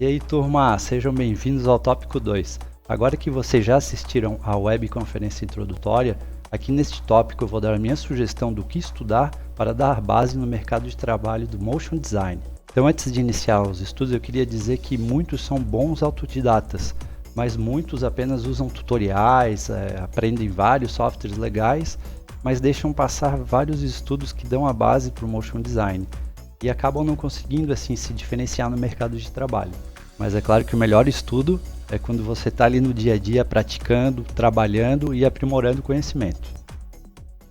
E aí, turma, sejam bem-vindos ao tópico 2. Agora que vocês já assistiram à webconferência introdutória, aqui neste tópico eu vou dar a minha sugestão do que estudar para dar base no mercado de trabalho do Motion Design. Então, antes de iniciar os estudos, eu queria dizer que muitos são bons autodidatas, mas muitos apenas usam tutoriais, aprendem vários softwares legais, mas deixam passar vários estudos que dão a base para o Motion Design e acabam não conseguindo assim se diferenciar no mercado de trabalho. Mas é claro que o melhor estudo é quando você está ali no dia a dia praticando, trabalhando e aprimorando o conhecimento.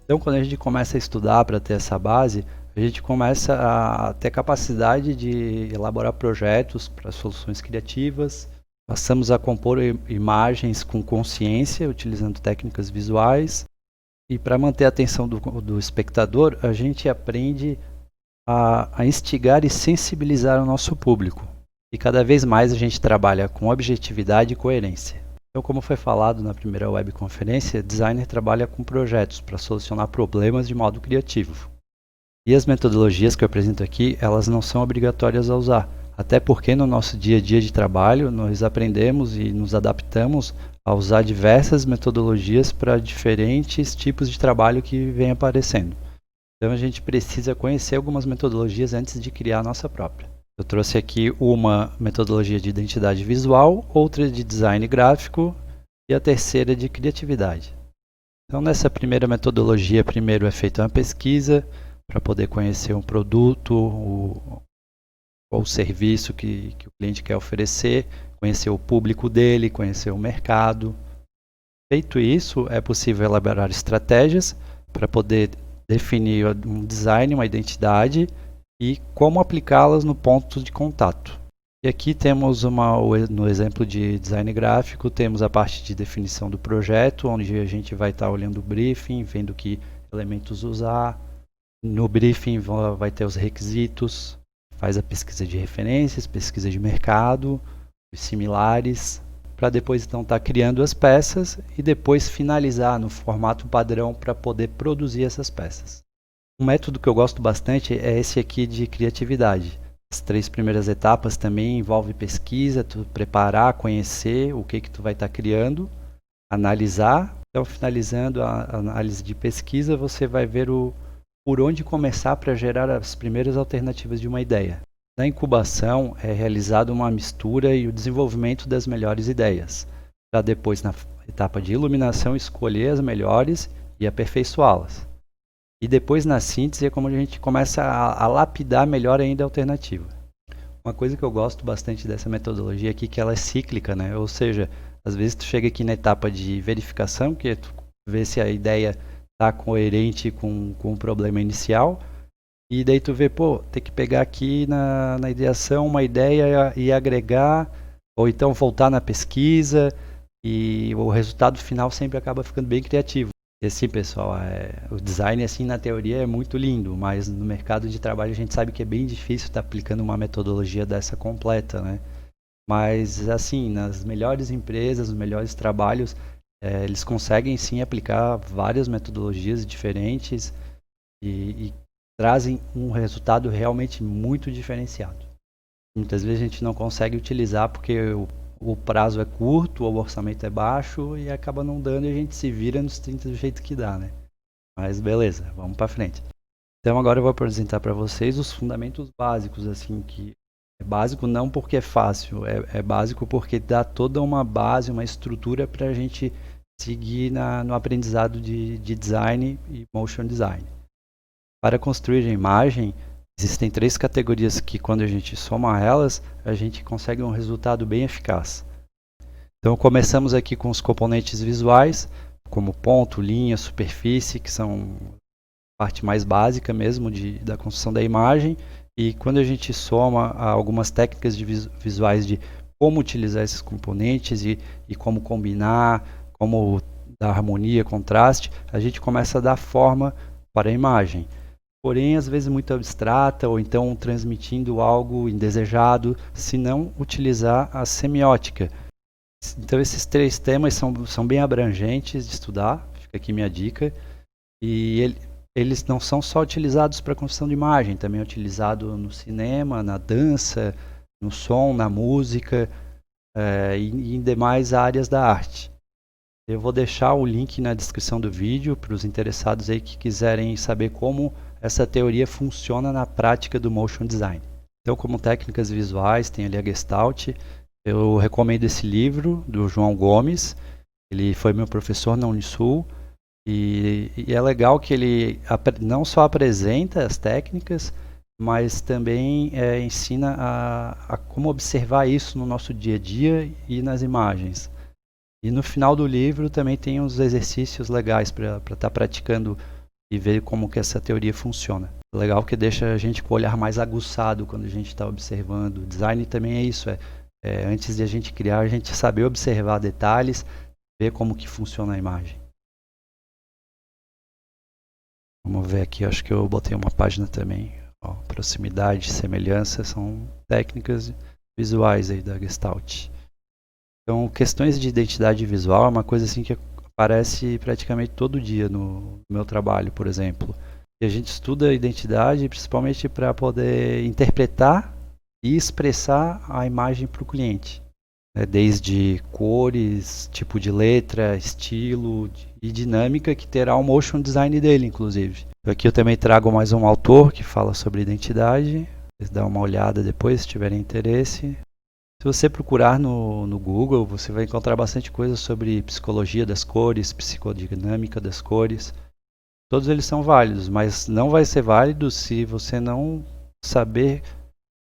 Então, quando a gente começa a estudar para ter essa base, a gente começa a ter capacidade de elaborar projetos para soluções criativas, passamos a compor imagens com consciência, utilizando técnicas visuais, e para manter a atenção do espectador, a gente aprende a instigar e sensibilizar o nosso público. E cada vez mais a gente trabalha com objetividade e coerência. Então, como foi falado na primeira webconferência, designer trabalha com projetos para solucionar problemas de modo criativo. E as metodologias que eu apresento aqui, elas não são obrigatórias a usar, até porque no nosso dia a dia de trabalho nós aprendemos e nos adaptamos a usar diversas metodologias para diferentes tipos de trabalho que vem aparecendo. Então a gente precisa conhecer algumas metodologias antes de criar a nossa própria. Eu trouxe aqui uma metodologia de identidade visual, outra de design gráfico e a terceira de criatividade. Então nessa primeira metodologia, primeiro é feita uma pesquisa para poder conhecer um produto ou o serviço que o cliente quer oferecer, conhecer o público dele, conhecer o mercado. Feito isso, é possível elaborar estratégias para poder definir um design, uma identidade e como aplicá-las no ponto de contato. E aqui temos no exemplo de design gráfico, temos a parte de definição do projeto, onde a gente vai estar olhando o briefing, vendo que elementos usar. No briefing vai ter os requisitos, faz a pesquisa de referências, pesquisa de mercado, similares, para depois então estar criando as peças e depois finalizar no formato padrão para poder produzir essas peças. Um método que eu gosto bastante é esse aqui de criatividade. As 3 primeiras etapas também envolvem pesquisa, tu preparar, conhecer o que tu vai estar criando, analisar. Então, finalizando a análise de pesquisa, você vai ver por onde começar para gerar as primeiras alternativas de uma ideia. Na incubação é realizada uma mistura e o desenvolvimento das melhores ideias, para depois, na etapa de iluminação, escolher as melhores e aperfeiçoá-las. E depois, na síntese, é como a gente começa a lapidar melhor ainda a alternativa. Uma coisa que eu gosto bastante dessa metodologia aqui é que ela é cíclica, né? Ou seja, às vezes tu chega aqui na etapa de verificação, que tu vê se a ideia está coerente com o problema inicial, e daí tu vê, tem que pegar aqui na ideação uma ideia e agregar, ou então voltar na pesquisa, e o resultado final sempre acaba ficando bem criativo. E assim, pessoal, o design assim na teoria é muito lindo, mas no mercado de trabalho a gente sabe que é bem difícil estar aplicando uma metodologia dessa completa, né? Mas assim, nas melhores empresas, nos melhores trabalhos, eles conseguem sim aplicar várias metodologias diferentes e trazem um resultado realmente muito diferenciado. Muitas vezes a gente não consegue utilizar porque o prazo é curto, o orçamento é baixo e acaba não dando e a gente se vira nos 30 do jeito que dá, né? Mas beleza, vamos para frente. Então agora eu vou apresentar para vocês os fundamentos básicos, assim, que é básico não porque é fácil, é básico porque dá toda uma base, uma estrutura para a gente seguir no aprendizado de design e motion design. Para construir a imagem, existem 3 categorias que, quando a gente soma elas, a gente consegue um resultado bem eficaz. Então, começamos aqui com os componentes visuais, como ponto, linha, superfície, que são a parte mais básica mesmo da construção da imagem. E quando a gente soma algumas técnicas visuais de como utilizar esses componentes e como combinar, como dar harmonia, contraste, a gente começa a dar forma para a imagem. Porém, às vezes muito abstrata ou então transmitindo algo indesejado, se não utilizar a semiótica. Então esses 3 temas são bem abrangentes de estudar, fica aqui minha dica. E eles não são só utilizados para construção de imagem, também é utilizado no cinema, na dança, no som, na música e em demais áreas da arte. Eu vou deixar o link na descrição do vídeo para os interessados aí que quiserem saber como essa teoria funciona na prática do motion design. Então, como técnicas visuais, tem ali a Gestalt. Eu recomendo esse livro do João Gomes. Ele foi meu professor na Unisul. E é legal que ele não só apresenta as técnicas, mas também ensina a como observar isso no nosso dia a dia e nas imagens. E no final do livro também tem uns exercícios legais para estar praticando e ver como que essa teoria funciona. Legal que deixa a gente com o olhar mais aguçado quando a gente está observando. O design também é isso, antes de a gente criar, a gente saber observar detalhes, ver como que funciona a imagem. Vamos ver aqui, acho que eu botei uma página também. Ó, proximidade, semelhança, são técnicas visuais aí da Gestalt. Então, questões de identidade visual é uma coisa assim que aparece praticamente todo dia no meu trabalho, por exemplo. E a gente estuda a identidade principalmente para poder interpretar e expressar a imagem para o cliente. Desde cores, tipo de letra, estilo e dinâmica que terá o motion design dele, inclusive. Aqui eu também trago mais um autor que fala sobre identidade. Vocês dão uma olhada depois se tiverem interesse. Se você procurar no Google, você vai encontrar bastante coisa sobre psicologia das cores, psicodinâmica das cores. Todos eles são válidos, mas não vai ser válido se você não saber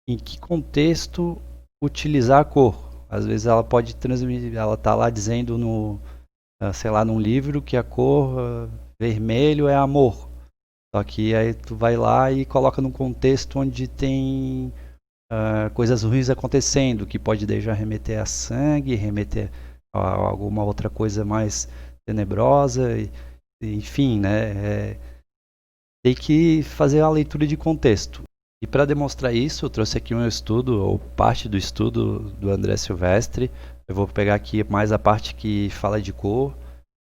em que contexto utilizar a cor. Às vezes ela pode transmitir, ela está lá dizendo sei lá, num livro que a cor vermelho é amor. Só que aí tu vai lá e coloca num contexto onde tem coisas ruins acontecendo, que pode já remeter a sangue, remeter a alguma outra coisa mais tenebrosa, enfim, né? Tem que fazer a leitura de contexto. E para demonstrar isso, eu trouxe aqui um estudo, ou parte do estudo do André Silvestre. Eu vou pegar aqui mais a parte que fala de cor,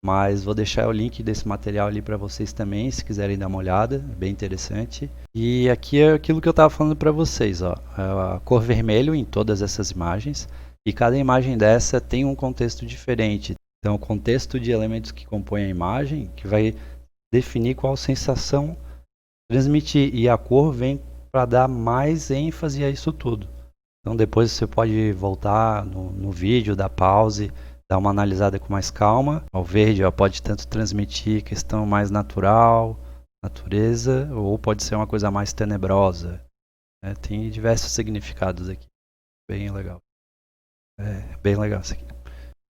mas vou deixar o link desse material ali para vocês também, se quiserem dar uma olhada, é bem interessante. E aqui é aquilo que eu estava falando para vocês, ó, a cor vermelho em todas essas imagens, e cada imagem dessa tem um contexto diferente. Então, o contexto de elementos que compõem a imagem, que vai definir qual sensação transmitir, e a cor vem para dar mais ênfase a isso tudo. Então, depois você pode voltar no vídeo, dar pause, dar uma analisada com mais calma. O verde pode tanto transmitir questão mais natural, natureza, ou pode ser uma coisa mais tenebrosa. Tem diversos significados aqui. Bem legal. Bem legal isso aqui.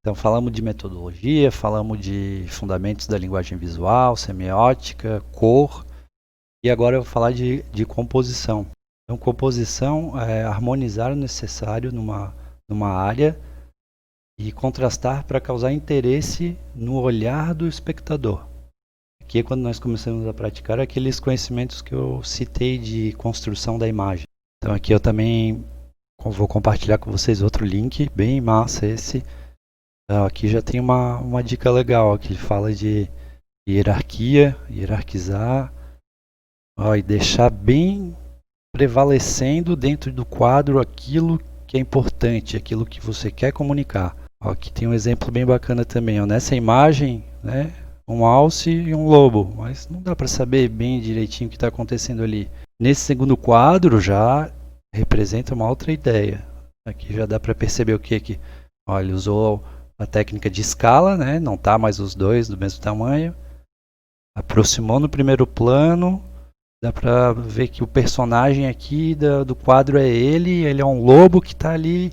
Então, falamos de metodologia, falamos de fundamentos da linguagem visual, semiótica, cor, e agora eu vou falar de composição. Então, composição é harmonizar o necessário numa área e contrastar para causar interesse no olhar do espectador. Aqui é quando nós começamos a praticar aqueles conhecimentos que eu citei de construção da imagem. Então aqui eu também vou compartilhar com vocês outro link, bem massa esse. Então, aqui já tem uma dica legal, que fala de hierarquia, hierarquizar, e deixar bem prevalecendo dentro do quadro aquilo que é importante, aquilo que você quer comunicar. Aqui tem um exemplo bem bacana também. Nessa imagem, né, um alce e um lobo, mas não dá para saber bem direitinho o que está acontecendo ali. Nesse segundo quadro já representa uma outra ideia. Aqui já dá para perceber o que ele usou a técnica de escala, né, não está mais os dois do mesmo tamanho. Aproximou no primeiro plano. Dá pra ver que o personagem aqui do quadro é ele é um lobo que está ali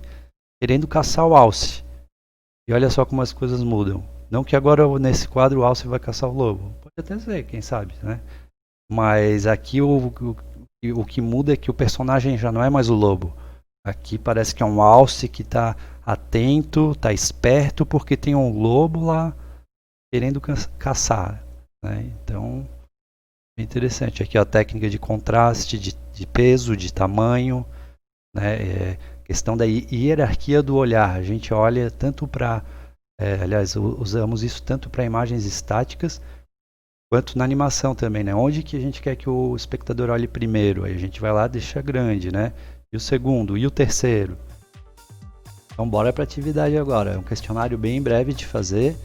querendo caçar o alce. E olha só como as coisas mudam. Não que agora nesse quadro o alce vai caçar o lobo. Pode até ser, quem sabe, né? Mas aqui o que muda é que o personagem já não é mais o lobo. Aqui parece que é um alce que está atento, está esperto, porque tem um lobo lá querendo caçar, né? Então, é interessante. Aqui a técnica de contraste, de peso, de tamanho, né? Questão da hierarquia do olhar. A gente olha tanto para... aliás, usamos isso tanto para imagens estáticas, quanto na animação também, né? Onde que a gente quer que o espectador olhe primeiro? Aí a gente vai lá e deixa grande, né? E o segundo? E o terceiro? Então bora para a atividade agora. É um questionário bem breve de fazer.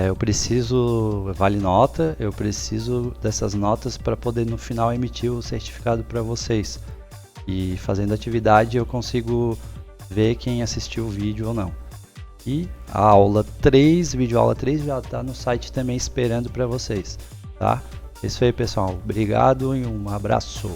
Eu preciso, vale nota, eu preciso dessas notas para poder no final emitir o certificado para vocês. E fazendo a atividade eu consigo ver quem assistiu o vídeo ou não. E a aula 3, videoaula 3 já está no site também esperando para vocês, tá? É isso aí, pessoal. Obrigado e um abraço.